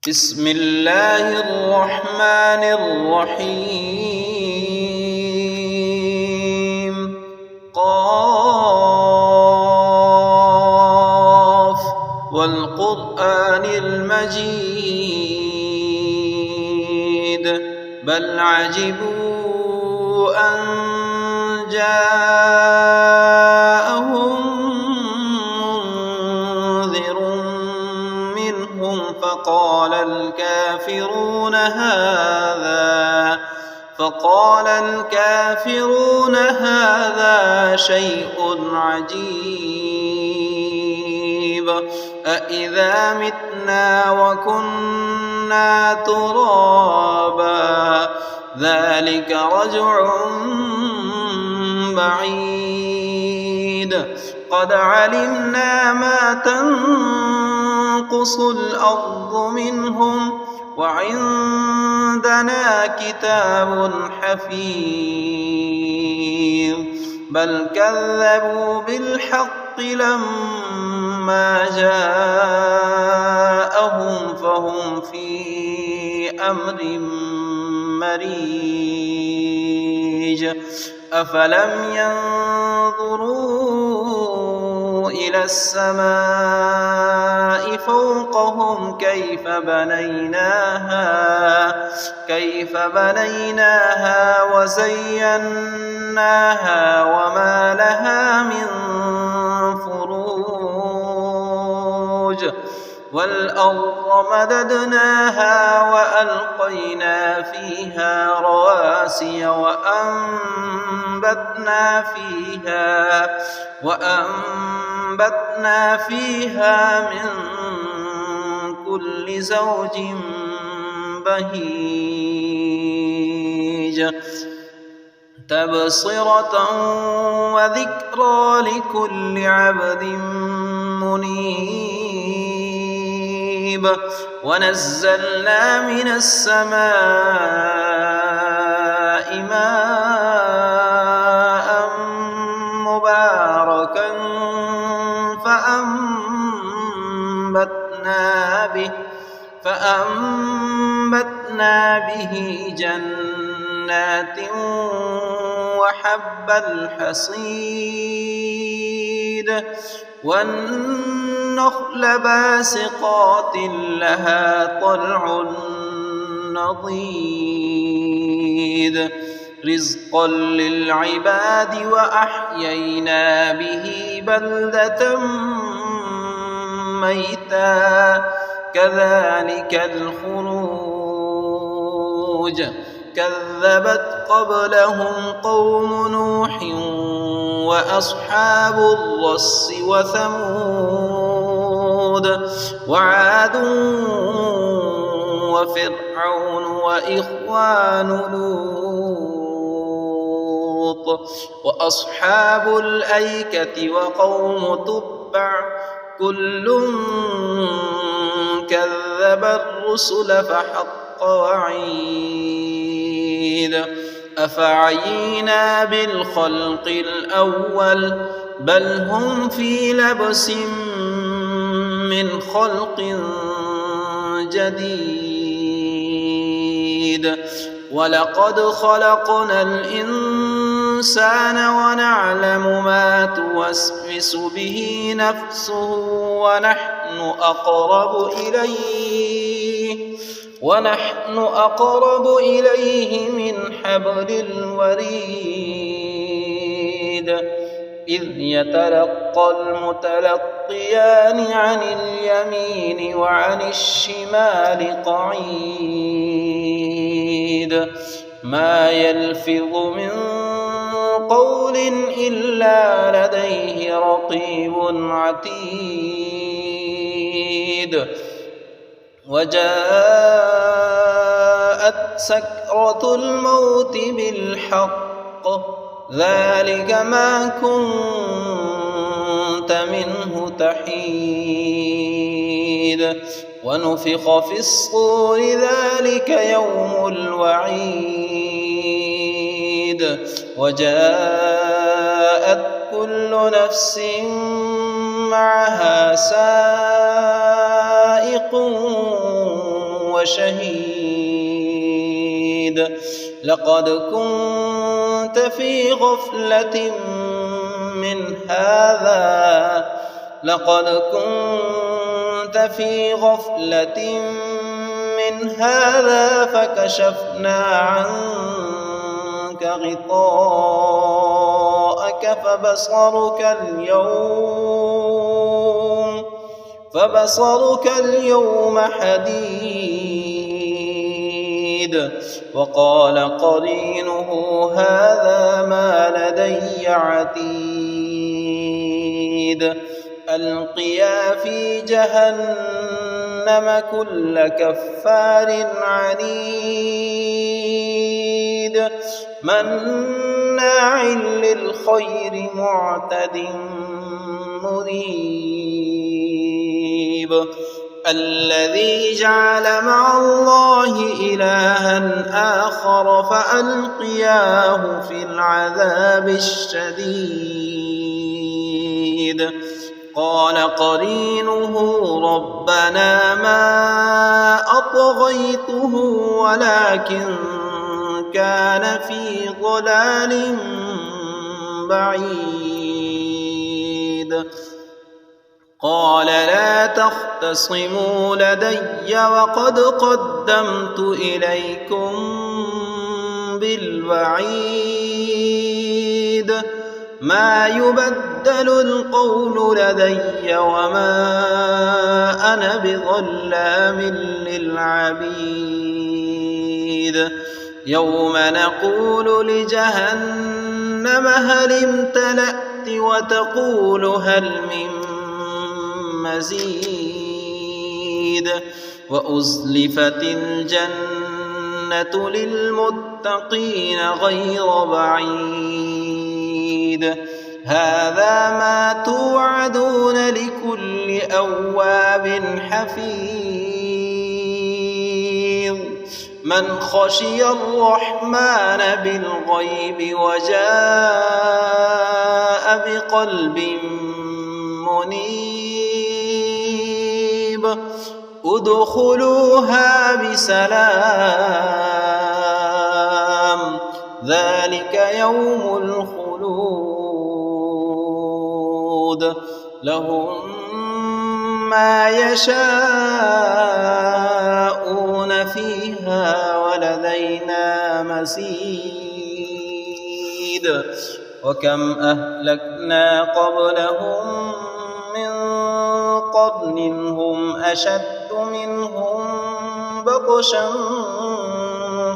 بسم الله الرحمن الرحيم قاف والقرآن المجيد بل عجبوا أن جاءهم منذر منهم فقال الكافرون هذا شيء عجيب أإذا متنا وكنا ترابا ذلك رجع بعيد قد علمنا ما تنقص الأرض منهم وعندنا كتاب حفيظ بل كذبوا بالحق لما جاءهم فهم في أمر مريج أفلم ينظروا إلى السماء فوقهم كيف بنيناها وزيناها وما لها من فروج والأرض مددناها وألقينا فيها رواسي وأنبتنا فيها من كل زوج بهيج تبصرة وذكرى لكل عبد منيب ونزلنا من السماء ماء مباركا فأنبتنا به جنات وحب الحصيد والنخل باسقات لها طلع نضيد رزقا للعباد وأحيينا به بلدة ميتا كذلك الخروج كذبت قبلهم قوم نوح وأصحاب الرس وثمود وعاد وفرعون وإخوان لوط وأصحاب الأيكة وقوم تبع كل كذب الرسل فحق وعيد أفعينا بالخلق الأول بل هم في لبس من خلق جديد ولقد خلقنا الإنسان ونعلم ما توسوس به نفسه ونحن أقرب إليه من حبل الوريد إذ يتلقى المتلقيان عن اليمين وعن الشمال قعيد ما يلفظ من قول إلا لديه رقيب عتيد وجاءت سكرة الموت بالحق ذلك ما كنت منه تحيد ونفخ في الصور ذلك يوم الوعيد وجاءت كل نفس معها سائق وشهيد لقد كنت في غفلة من هذا فكشفنا عنك غطاءك فبصرك اليوم حديد وقال قرينه هذا ما لدي عتيد ألقيا في جهنم كل كفار عنيد مناع للخير معتد مريب الذي جعل مع الله إلها آخر فألقياه في العذاب الشديد قال قرينه ربنا ما أطغيته ولكن كان في ضلال بعيد قال لا تختصموا لدي وقد قدمت إليكم بالوعيد ما يبدل القول لدي وما أنا بظلام للعبيد يوم نقول لجهنم هل امتلأت وتقول هل من مزيد وأزلفت الجنة للمتقين غير بعيد هذا ما توعدون لكل أواب حفيظ من خشي الرحمن بالغيب وجاء بقلب منيب ادخلوها بسلام ذلك يوم الخلود لهم ما يشاءون فيها ولدينا مزيد وكم أهلكنا قبلهم من قرن هم أشد منهم بطشا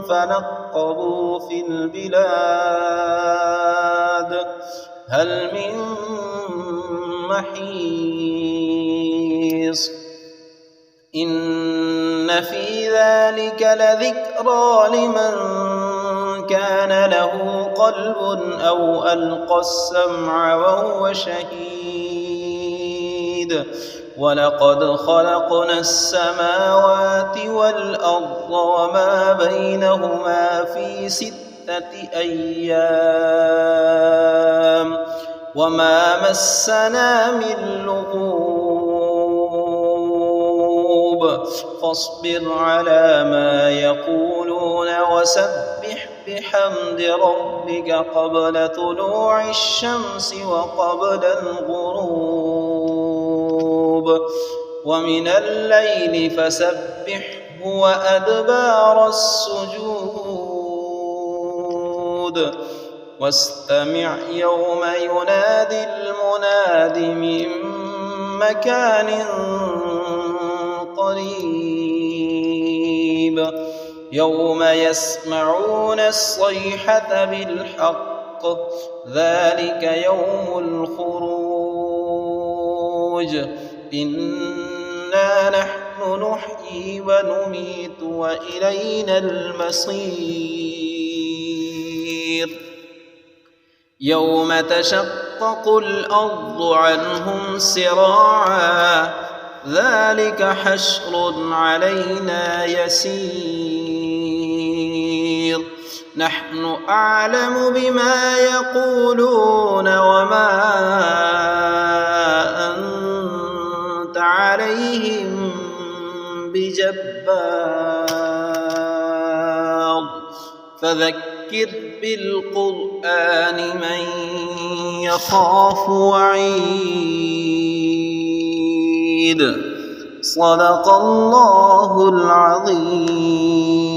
فنقبوا في البلاد هل من محيص إن في ذلك لذكرى لمن كان له قلب أو ألقى السمع وهو شهيد ولقد خلقنا السماوات والأرض وما بينهما في 6 أيام وما مسنا من لغوب فاصبر على ما يقولون وسبح بحمد ربك قبل طلوع الشمس وقبل الغروب ومن الليل فسبحه وأدبار السجود واستمع يوم ينادي المناد من مكان قريب يوم يسمعون الصيحة بالحق ذلك يوم الخروج إنا نحن نحيي ونميت وإلينا المصير يوم تشقق الأرض عنهم سراعا ذلك حشر علينا يسير نحن أعلم بما يقولون وما أنت عليهم بجبار فذكر بالقرآن من يخاف وعيد صدق الله العظيم.